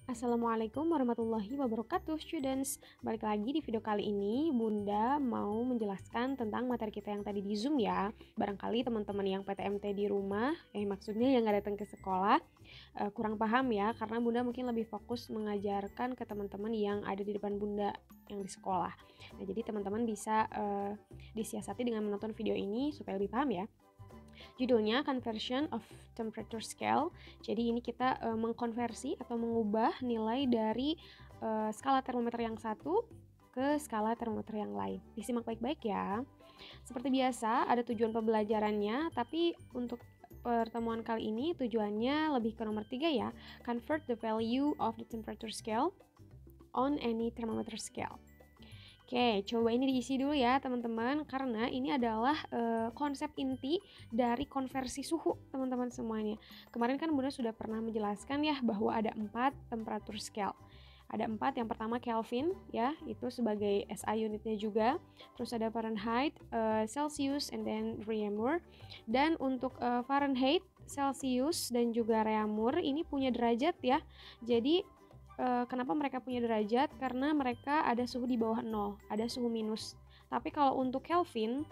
Assalamualaikum warahmatullahi wabarakatuh, students. Balik lagi di video kali ini, Bunda mau menjelaskan tentang materi kita yang tadi di Zoom ya. Barangkali teman-teman yang PTMT di rumah, maksudnya yang nggak datang ke sekolah, kurang paham ya, karena Bunda mungkin lebih fokus mengajarkan ke teman-teman yang ada di depan Bunda yang di sekolah. Nah, jadi teman-teman bisa disiasati dengan menonton video ini supaya lebih paham ya. Judulnya Conversion of Temperature Scale. Jadi ini kita mengkonversi atau mengubah nilai dari skala termometer yang satu ke skala termometer yang lain. Disimak baik-baik ya. Seperti biasa ada tujuan pembelajarannya, tapi untuk pertemuan kali ini tujuannya lebih ke nomor 3 ya. Convert the value of the temperature scale on any thermometer scale. Oke, coba ini diisi dulu ya teman-teman, karena ini adalah konsep inti dari konversi suhu teman-teman semuanya. Kemarin kan Bunda sudah pernah menjelaskan ya bahwa ada 4 temperature scale. Ada 4, yang pertama Kelvin ya, itu sebagai SI unitnya juga. Terus ada Fahrenheit, Celsius, and then Reaumur. Dan untuk Fahrenheit, Celsius, dan juga Reaumur ini punya derajat ya. Jadi kenapa mereka punya derajat? Karena mereka ada suhu di bawah 0, ada suhu minus. Tapi kalau untuk Kelvin,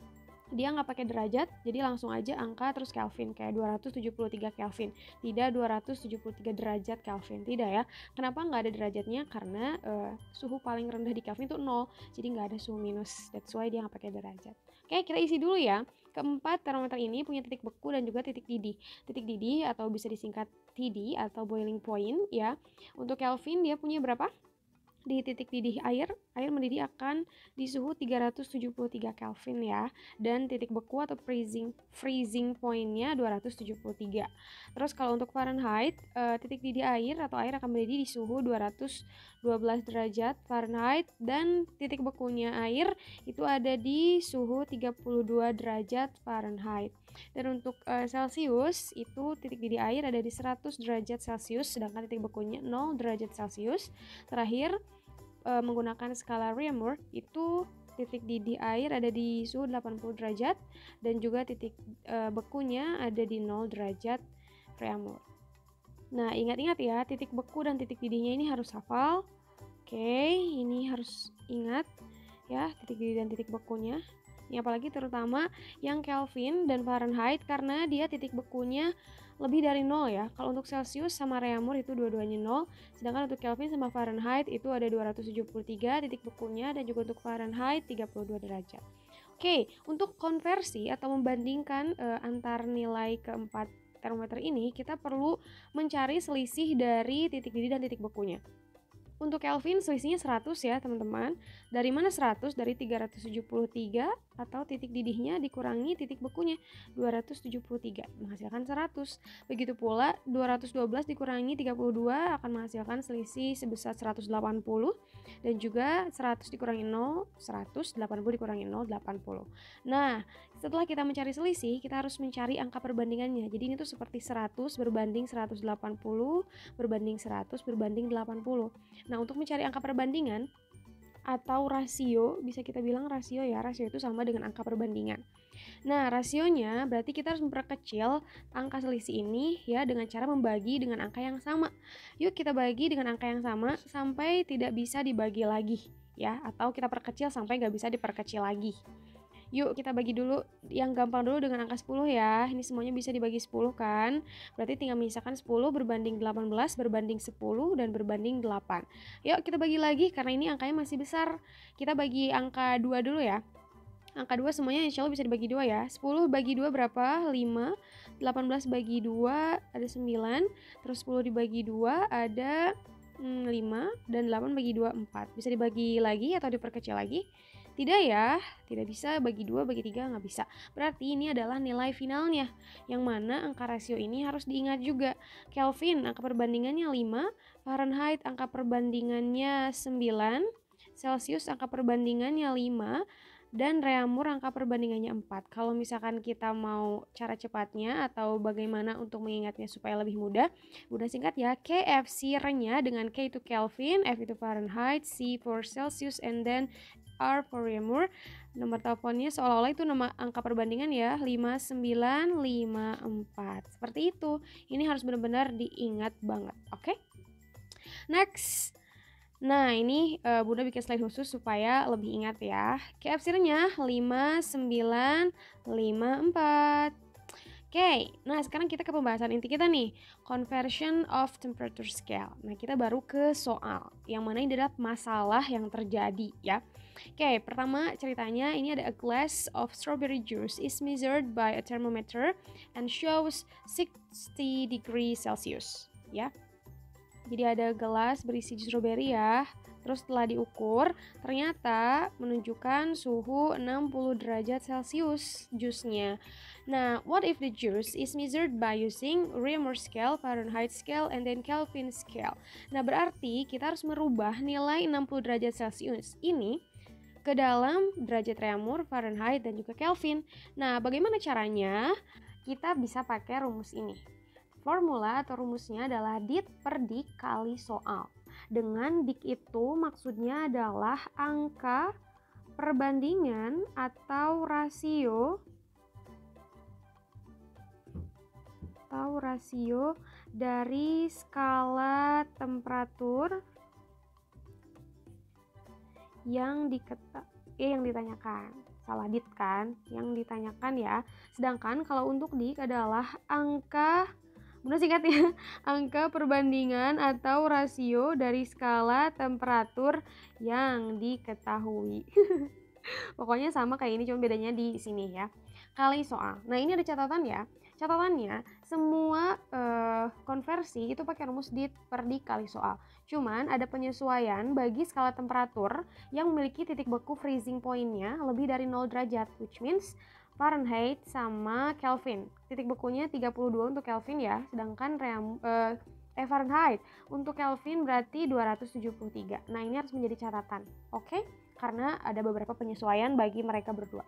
dia nggak pakai derajat, jadi langsung aja angka terus Kelvin, kayak 273 Kelvin. Tidak 273 derajat Kelvin, tidak ya. Kenapa nggak ada derajatnya? Karena suhu paling rendah di Kelvin itu 0, jadi nggak ada suhu minus. That's why dia nggak pakai derajat. Oke, kita isi dulu ya. Keempat termometer ini punya titik beku dan juga titik didih. Titik didih atau bisa disingkat TD atau boiling point ya. Untuk Kelvin dia punya berapa? Di titik didih air mendidih akan di suhu 373 Kelvin ya. Dan titik beku atau freezing point-nya 273. Terus kalau untuk Fahrenheit, titik didih air atau air akan mendidih di suhu 212 derajat Fahrenheit, dan titik bekunya air itu ada di suhu 32 derajat Fahrenheit. Dan untuk Celsius, itu titik didih air ada di 100 derajat Celsius, sedangkan titik bekunya 0 derajat Celsius. Terakhir, menggunakan skala Reaumur, itu titik didih air ada di suhu 80 derajat dan juga titik bekunya ada di 0 derajat Reaumur. Nah, ingat-ingat ya, titik beku dan titik didihnya ini harus hafal. Oke, ini harus ingat ya, titik didih dan titik bekunya. Ini apalagi terutama yang Kelvin dan Fahrenheit, karena dia titik bekunya lebih dari 0 ya. Kalau untuk Celsius sama Reaumur itu dua-duanya 0, sedangkan untuk Kelvin sama Fahrenheit itu ada 273 titik bekunya, dan juga untuk Fahrenheit 32 derajat. Oke, untuk konversi atau membandingkan antar nilai keempat termometer ini, kita perlu mencari selisih dari titik didih dan titik bekunya. Untuk Kelvin selisihnya 100 ya teman-teman. Dari mana 100? Dari 373 atau titik didihnya dikurangi titik bekunya 273 menghasilkan 100. Begitu pula 212 dikurangi 32 akan menghasilkan selisih sebesar 180, dan juga 100 dikurangi 0 100, 80 dikurangi 0 80. Nah, setelah kita mencari selisih, kita harus mencari angka perbandingannya. Jadi ini tuh seperti 100 berbanding 180 berbanding 100 berbanding 80. Nah, untuk mencari angka perbandingan atau rasio, bisa kita bilang rasio ya, rasio itu sama dengan angka perbandingan. Nah, rasionya berarti kita harus memperkecil angka selisih ini ya dengan cara membagi dengan angka yang sama. Yuk kita bagi dengan angka yang sama sampai tidak bisa dibagi lagi ya, atau kita perkecil sampai nggak bisa diperkecil lagi. Yuk kita bagi dulu yang gampang dulu dengan angka 10 ya. Ini semuanya bisa dibagi 10 kan. Berarti tinggal menyisakan 10 berbanding 18 berbanding 10 dan berbanding 8. Yuk kita bagi lagi karena ini angkanya masih besar. Kita bagi angka 2 dulu ya. Angka 2 semuanya insya Allah bisa dibagi 2 ya. 10 bagi 2 berapa? 5. 18 bagi 2 ada 9. Terus 10 dibagi 2 ada 5. Dan 8 bagi 2 4. Bisa dibagi lagi atau diperkecil lagi? Tidak ya, tidak bisa. Bagi 2, bagi 3 nggak bisa. Berarti ini adalah nilai finalnya, yang mana angka rasio ini harus diingat juga. Kelvin angka perbandingannya 5, Fahrenheit angka perbandingannya 9, Celsius angka perbandingannya 5, dan Reaumur angka perbandingannya 4. Kalau misalkan kita mau cara cepatnya atau bagaimana untuk mengingatnya supaya lebih mudah, udah singkat ya. K, F, C-nya dengan K itu Kelvin, F itu Fahrenheit, C for Celsius, and then R for Reaumur. Nomor teleponnya seolah-olah itu nama angka perbandingan ya, 5954. Seperti itu. Ini harus benar-benar diingat banget, oke? Next. Nah, ini Bunda bikin slide khusus supaya lebih ingat ya. KFC-nya 5954. Oke, nah sekarang kita ke pembahasan inti kita nih, conversion of temperature scale. Nah, kita baru ke soal, yang mana ini adalah masalah yang terjadi ya. Oke, pertama ceritanya ini ada a glass of strawberry juice is measured by a thermometer and shows 60 degrees Celsius ya. Jadi ada gelas berisi jus strawberry ya. Terus setelah diukur, ternyata menunjukkan suhu 60 derajat Celcius jusnya. Nah, what if the juice is measured by using Reaumur scale, Fahrenheit scale, and then Kelvin scale? Nah, berarti kita harus merubah nilai 60 derajat Celcius ini ke dalam derajat Reaumur, Fahrenheit, dan juga Kelvin. Nah, bagaimana caranya? Kita bisa pakai rumus ini. Formula atau rumusnya adalah dit per dik kali soal. Dengan dik itu maksudnya adalah angka perbandingan atau rasio dari skala temperatur yang ditanyakan. Salah dit kan? Yang ditanyakan ya. Sedangkan kalau untuk dik adalah angka, benar singkat ya, angka perbandingan atau rasio dari skala temperatur yang diketahui. Pokoknya sama kayak ini, cuma bedanya di sini ya. Kali soal. Nah, ini ada catatan ya. Catatannya, semua konversi itu pakai rumus dit per dik kali soal. Cuman ada penyesuaian bagi skala temperatur yang memiliki titik beku freezing point-nya lebih dari 0 derajat, which means Fahrenheit sama Kelvin. Titik bekunya 32 untuk Kelvin ya, sedangkan Fahrenheit untuk Kelvin berarti 273. Nah, ini harus menjadi catatan, oke? Karena ada beberapa penyesuaian bagi mereka berdua.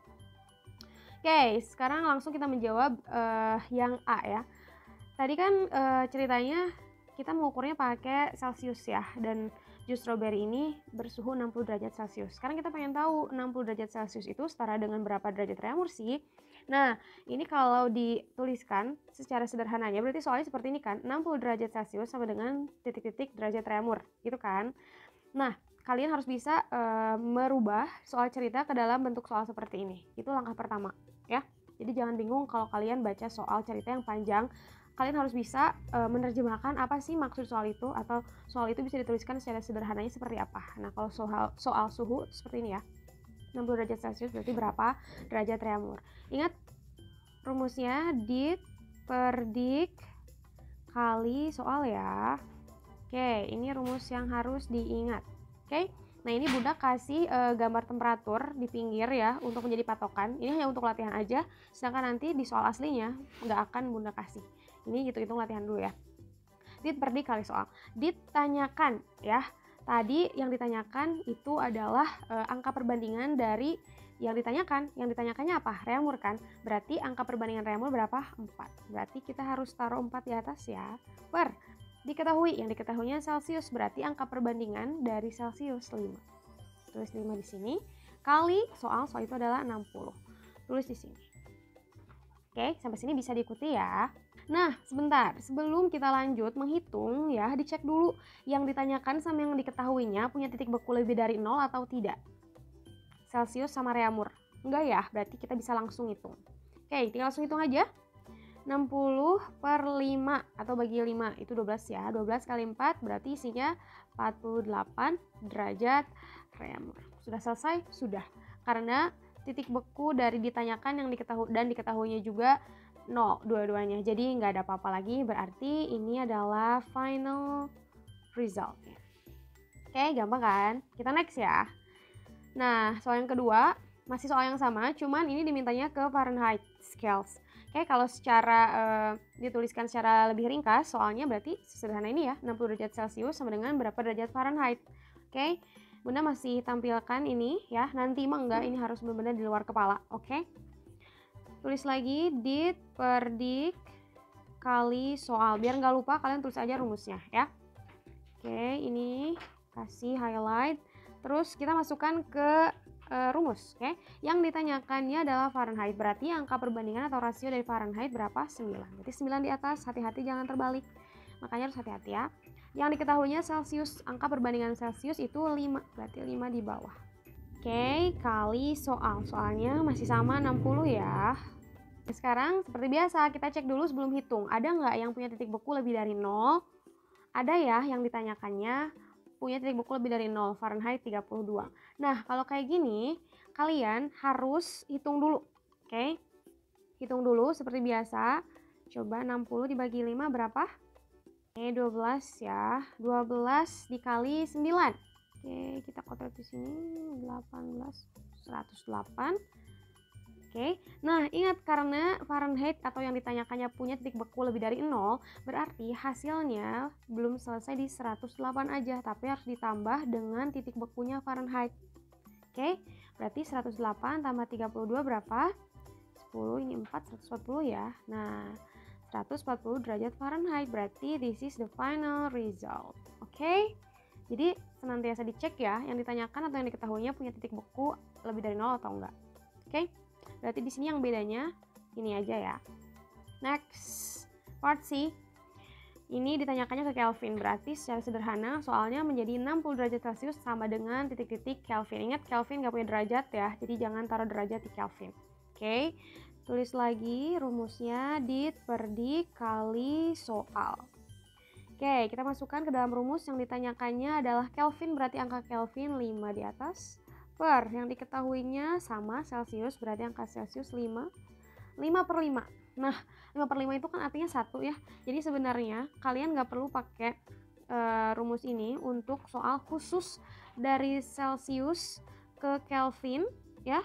Oke, sekarang langsung kita menjawab yang A ya. Tadi kan ceritanya kita mengukurnya pakai Celsius ya, dan jus strawberry ini bersuhu 60 derajat Celcius. Sekarang kita pengen tahu 60 derajat Celcius itu setara dengan berapa derajat Reaumur sih? Nah, ini kalau dituliskan secara sederhananya berarti soalnya seperti ini kan, 60 derajat Celcius sama dengan titik-titik derajat Reaumur, gitu kan? Nah, kalian harus bisa merubah soal cerita ke dalam bentuk soal seperti ini. Itu langkah pertama ya. Jadi jangan bingung kalau kalian baca soal cerita yang panjang. Kalian harus bisa menerjemahkan apa sih maksud soal itu, atau soal itu bisa dituliskan secara sederhananya seperti apa. Nah, kalau soal suhu seperti ini ya, 60 derajat Celcius berarti berapa derajat Reaumur. Ingat rumusnya dit per dik kali soal ya. Oke, ini rumus yang harus diingat. Oke, nah ini Bunda kasih gambar temperatur di pinggir ya untuk menjadi patokan. Ini hanya untuk latihan aja, sedangkan nanti di soal aslinya nggak akan Bunda kasih. Ini hitung-hitung latihan dulu ya. Dit per dik kali soal. Ditanyakan ya. Tadi yang ditanyakan itu adalah angka perbandingan dari yang ditanyakan. Yang ditanyakannya apa? Reaumur kan? Berarti angka perbandingan Reaumur berapa? 4. Berarti kita harus taruh 4 di atas ya. Per diketahui, yang diketahuinya Celsius, berarti angka perbandingan dari Celsius 5. Tulis 5 di sini. Kali soal itu adalah 60. Tulis di sini. Oke, sampai sini bisa diikuti ya. Nah, sebentar, sebelum kita lanjut menghitung ya, dicek dulu yang ditanyakan sama yang diketahuinya punya titik beku lebih dari 0 atau tidak. Celsius sama Reaumur. Enggak ya, berarti kita bisa langsung hitung. Oke, tinggal langsung hitung aja. 60 per 5 atau bagi 5 itu 12 ya. 12 kali 4 berarti isinya 48 derajat Reaumur. Sudah selesai? Sudah. Karena titik beku dari ditanyakan yang diketahuinya juga 0 dua-duanya. Jadi nggak ada apa-apa lagi, berarti ini adalah final result. Oke, gampang kan? Kita next ya. Nah, soal yang kedua masih soal yang sama, cuman ini dimintanya ke Fahrenheit scales. Oke, kalau secara dituliskan secara lebih ringkas, soalnya berarti sederhana ini ya, 60 derajat Celcius sama dengan berapa derajat Fahrenheit. Oke, Bunda masih tampilkan ini ya, nanti mah enggak, ini harus benar-benar di luar kepala. Oke, tulis lagi dit per dik kali soal, biar nggak lupa kalian tulis aja rumusnya ya. Oke, ini kasih highlight, terus kita masukkan ke rumus. Oke, yang ditanyakannya adalah Fahrenheit, berarti angka perbandingan atau rasio dari Fahrenheit berapa? 9. Berarti 9 di atas, hati-hati jangan terbalik, makanya harus hati-hati ya. Yang diketahuinya Celcius, angka perbandingan Celcius itu 5, berarti 5 di bawah. Oke, kali soal. Soalnya masih sama 60 ya. Sekarang seperti biasa, kita cek dulu sebelum hitung. Ada nggak yang punya titik beku lebih dari 0? Ada ya yang ditanyakannya punya titik beku lebih dari 0, Fahrenheit 32. Nah, kalau kayak gini, kalian harus hitung dulu. Oke, hitung dulu seperti biasa. Coba 60 dibagi 5 berapa? Oke, 12 ya. 12 dikali 9. Oke, kita kotak di sini 18, 108. Oke, nah ingat karena Fahrenheit atau yang ditanyakannya punya titik beku lebih dari 0, berarti hasilnya belum selesai di 108 aja, tapi harus ditambah dengan titik bekunya Fahrenheit. Oke, berarti 108 tambah 32 berapa? 10, ini 4, 140 ya. Nah, 140 derajat Fahrenheit, berarti this is the final result. Oke, jadi senantiasa dicek ya, yang ditanyakan atau yang diketahuinya punya titik beku lebih dari 0 atau enggak. Oke, berarti di sini yang bedanya ini aja ya. Next, part C. Ini ditanyakannya ke Kelvin, berarti secara sederhana soalnya menjadi 60 derajat Celcius sama dengan titik-titik Kelvin. Ingat Kelvin nggak punya derajat ya, jadi jangan taruh derajat di Kelvin. Oke, tulis lagi rumusnya dit per dik kali soal. Oke, kita masukkan ke dalam rumus. Yang ditanyakannya adalah Kelvin, berarti angka Kelvin 5 di atas. Per, yang diketahuinya sama Celcius, berarti angka Celcius 5. 5 per 5. Nah, 5 per 5 itu kan artinya 1 ya. Jadi sebenarnya kalian nggak perlu pakai rumus ini untuk soal khusus dari Celcius ke Kelvin ya.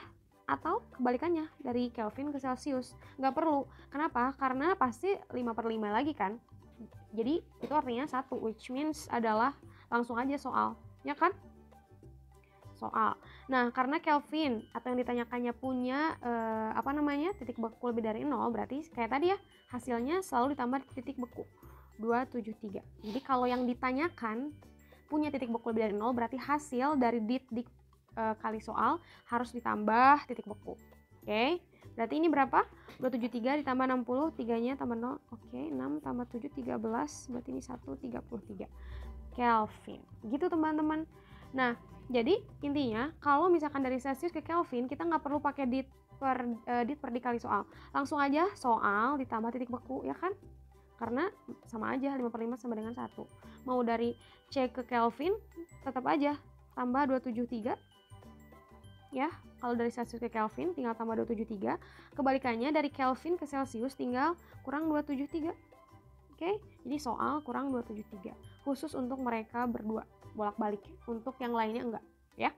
Atau kebalikannya dari Kelvin ke Celcius, nggak perlu. Kenapa? Karena pasti 5 per 5 lagi kan, jadi itu artinya 1, which means adalah langsung aja soal, ya kan? Soal. Nah, karena Kelvin atau yang ditanyakannya punya titik beku lebih dari 0, berarti kayak tadi ya, hasilnya selalu ditambah titik beku 273. Jadi kalau yang ditanyakan punya titik beku lebih dari 0, berarti hasil dari dit kali soal harus ditambah titik beku. Oke, berarti ini berapa? 273 ditambah 60, 3-nya tambah 0. Oke, 6 tambah 7, 13. Berarti ini 133 Kelvin. Gitu teman-teman. Nah, jadi intinya kalau misalkan dari Celsius ke Kelvin, kita nggak perlu pakai dit per dikali soal. Langsung aja soal ditambah titik beku, ya kan? Karena sama aja, 5 per 5 sama dengan 1. Mau dari C ke Kelvin, tetap aja tambah 273. Ya, kalau dari Celsius ke Kelvin tinggal tambah 273. Kebalikannya dari Kelvin ke Celsius tinggal kurang 273. Oke, jadi soal kurang 273. Khusus untuk mereka berdua, bolak-balik. Untuk yang lainnya enggak, ya.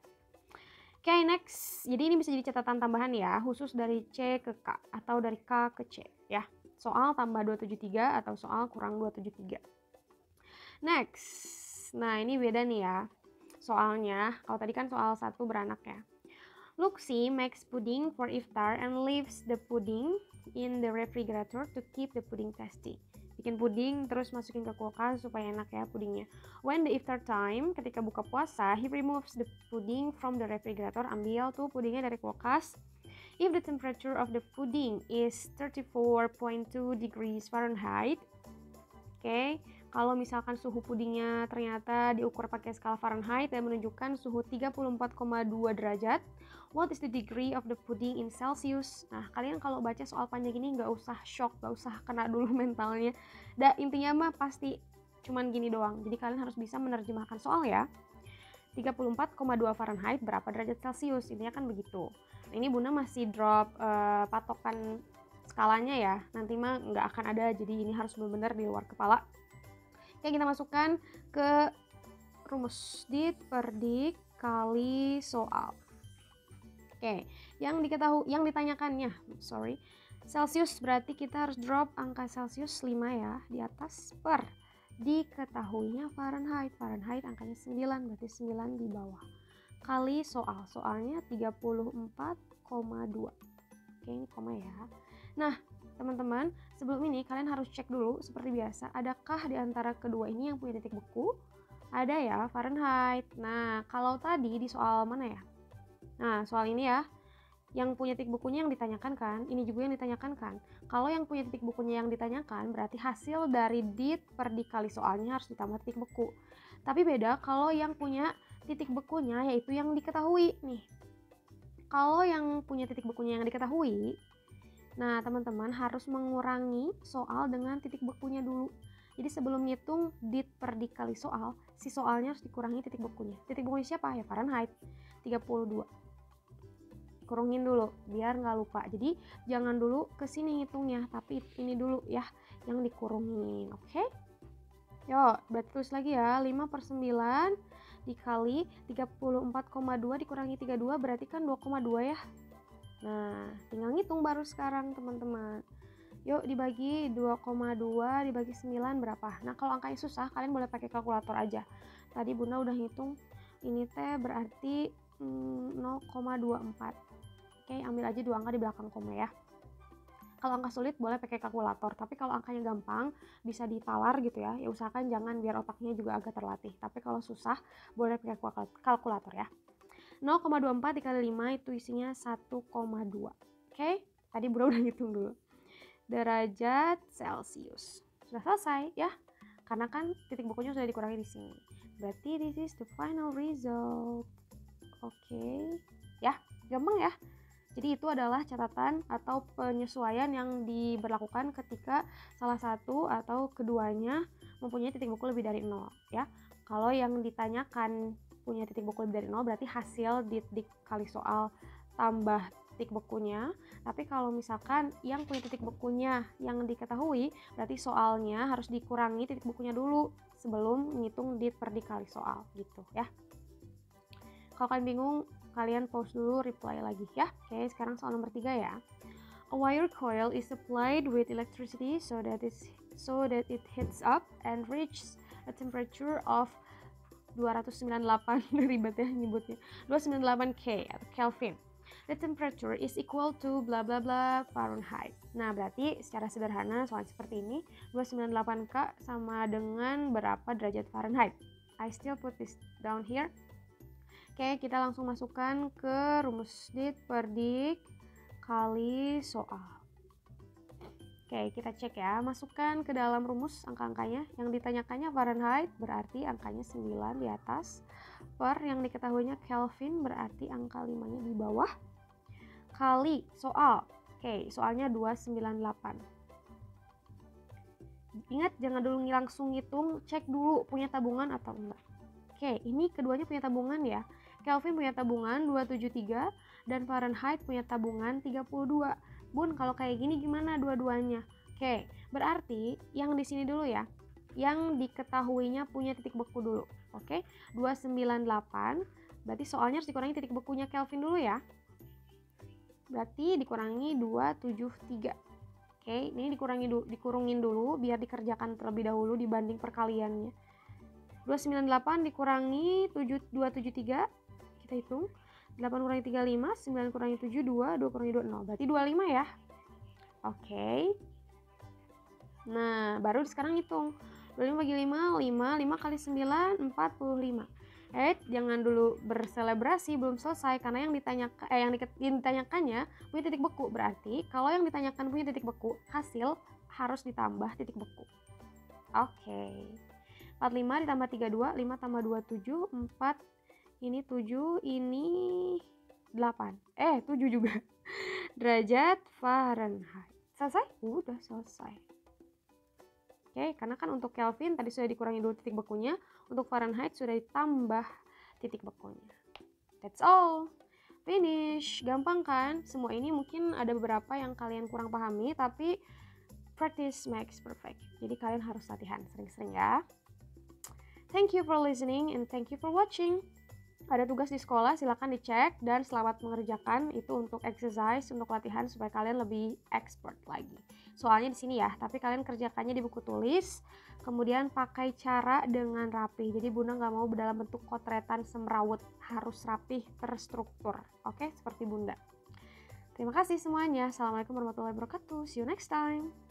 Oke, next. Jadi ini bisa jadi catatan tambahan ya, khusus dari C ke K atau dari K ke C, ya. Soal tambah 273 atau soal kurang 273. Next. Nah, ini beda nih ya. Soalnya, kalau tadi kan soal 1 beranak ya. Luxie makes pudding for iftar and leaves the pudding in the refrigerator to keep the pudding tasty. Bikin puding terus masukin ke kulkas supaya enak ya pudingnya. When the iftar time, ketika buka puasa, he removes the pudding from the refrigerator. Ambil tuh pudingnya dari kulkas. If the temperature of the pudding is 34.2 degrees Fahrenheit, oke, kalau misalkan suhu pudingnya ternyata diukur pakai skala Fahrenheit dan menunjukkan suhu 34,2 derajat, what is the degree of the pudding in Celsius? Nah, kalian kalau baca soal panjang ini nggak usah shock, nggak usah kena dulu mentalnya. Intinya mah pasti cuman gini doang. Jadi kalian harus bisa menerjemahkan soal ya. 34,2 Fahrenheit berapa derajat Celsius? Intinya kan begitu. Nah, ini Bunda masih drop patokan skalanya ya. Nanti mah nggak akan ada, jadi ini harus benar-benar di luar kepala. Oke, kita masukkan ke rumus dit per dik kali soal. Oke, yang ditanyakannya, Celsius, berarti kita harus drop angka Celsius 5 ya di atas, per diketahuinya Fahrenheit. Fahrenheit angkanya 9, berarti 9 di bawah. Kali soal. Soalnya 34,2. Oke, ini koma ya. Nah, teman-teman, sebelum ini kalian harus cek dulu seperti biasa, adakah di antara kedua ini yang punya titik beku? Ada ya, Fahrenheit. Nah, kalau tadi di soal mana ya? Nah, soal ini ya, yang punya titik bukunya yang ditanyakan kan, ini juga yang ditanyakan kan. Kalau yang punya titik bukunya yang ditanyakan, berarti hasil dari dit per dikali soalnya harus ditambah titik beku. Tapi beda kalau yang punya titik bekunya yaitu yang diketahui nih. Kalau yang punya titik bukunya yang diketahui, nah teman-teman harus mengurangi soal dengan titik bekunya dulu. Jadi sebelum ngitung dit per dikali soal, si soalnya harus dikurangi titik bukunya. Titik bukunya siapa? Ya Fahrenheit 32. Kurungin dulu biar nggak lupa. Jadi jangan dulu ke sini ngitungnya, tapi ini dulu ya yang dikurungin. Oke? Yuk, berarti tulis lagi ya. 5/9 dikali 34,2 dikurangi 32 berarti kan 2,2 ya. Nah, tinggal ngitung baru sekarang teman-teman. Yuk dibagi 2,2 dibagi 9 berapa? Nah kalau angkanya susah kalian boleh pakai kalkulator aja. Tadi Bunda udah hitung, ini teh berarti 0,24. Oke, ambil aja 2 angka di belakang koma ya. Kalau angka sulit boleh pakai kalkulator, tapi kalau angkanya gampang bisa ditalar gitu ya. Ya usahakan jangan biar otaknya juga agak terlatih. Tapi kalau susah boleh pakai kalkulator ya. 0,24 dikali 5 itu isinya 1,2. Oke, tadi Bunda udah hitung dulu. Derajat Celcius. Sudah selesai ya. Karena kan titik bukunya sudah dikurangi di sini. Berarti this is the final result. Oke. Ya, gampang ya. Jadi itu adalah catatan atau penyesuaian yang diberlakukan ketika salah satu atau keduanya mempunyai titik buku lebih dari 0 ya. Kalau yang ditanyakan punya titik buku lebih dari 0 berarti hasil dikali soal tambah titik bekunya. Tapi kalau misalkan yang punya titik bekunya yang diketahui, berarti soalnya harus dikurangi titik bukunya dulu sebelum ngitung dit per dikali soal gitu ya. Kalau kalian bingung, kalian pause dulu, reply lagi ya. Oke, sekarang soal nomor 3 ya. A wire coil is supplied with electricity so that it heats up and reaches a temperature of 298 ribet ya nyebutnya 298 K atau Kelvin. The temperature is equal to bla bla bla Fahrenheit. Nah, berarti secara sederhana soal seperti ini 298K sama dengan berapa derajat Fahrenheit. I still put this down here. Oke, kita langsung masukkan ke rumus dit per dik kali soal. Oke, kita cek ya. Masukkan ke dalam rumus angka-angkanya. Yang ditanyakannya Fahrenheit berarti angkanya 9 di atas. Per yang diketahuinya Kelvin berarti angka 5-nya di bawah. Kali soal. Oke, soalnya 298. Ingat jangan dulu langsung ngitung, cek dulu punya tabungan atau enggak. Oke, ini keduanya punya tabungan ya. Kelvin punya tabungan 273 dan Fahrenheit punya tabungan 32. Bun, kalau kayak gini gimana dua-duanya? Oke, berarti yang di sini dulu ya. Yang diketahuinya punya titik beku dulu. Oke, 298. Berarti soalnya harus dikurangi titik bekunya Kelvin dulu ya. Berarti dikurangi 273. Oke, ini dikurungin dulu biar dikerjakan terlebih dahulu dibanding perkaliannya. 298 dikurangi 273. Kita hitung. 8 kurangi 35, 9 kurangi 7, 2 kurangi 2, 0. Berarti 25 ya. Oke. Nah, baru sekarang hitung. 25 bagi 5, 5 kali 9, 45. Jangan dulu berselebrasi, belum selesai. Karena yang ditanyakannya punya titik beku. Berarti kalau yang ditanyakan punya titik beku, hasil harus ditambah titik beku. Oke. 45 ditambah 32, 5 tambah 2, 7, 4, ini 7, ini 8. 7 juga. Derajat Fahrenheit. Selesai? Udah selesai. Oke, karena kan untuk Kelvin tadi sudah dikurangi dulu titik bekunya, untuk Fahrenheit sudah ditambah titik bekunya. That's all. Finish. Gampang kan? Semua ini mungkin ada beberapa yang kalian kurang pahami, tapi practice makes perfect. Jadi kalian harus latihan sering-sering ya. Thank you for listening and thank you for watching. Ada tugas di sekolah, silakan dicek dan selamat mengerjakan. Itu untuk exercise, untuk latihan supaya kalian lebih expert lagi. Soalnya di sini ya, tapi kalian kerjakannya di buku tulis, kemudian pakai cara dengan rapi. Jadi Bunda nggak mau dalam bentuk kotretan semrawut, harus rapih, terstruktur. Oke, seperti Bunda. Terima kasih semuanya. Assalamualaikum warahmatullahi wabarakatuh. See you next time.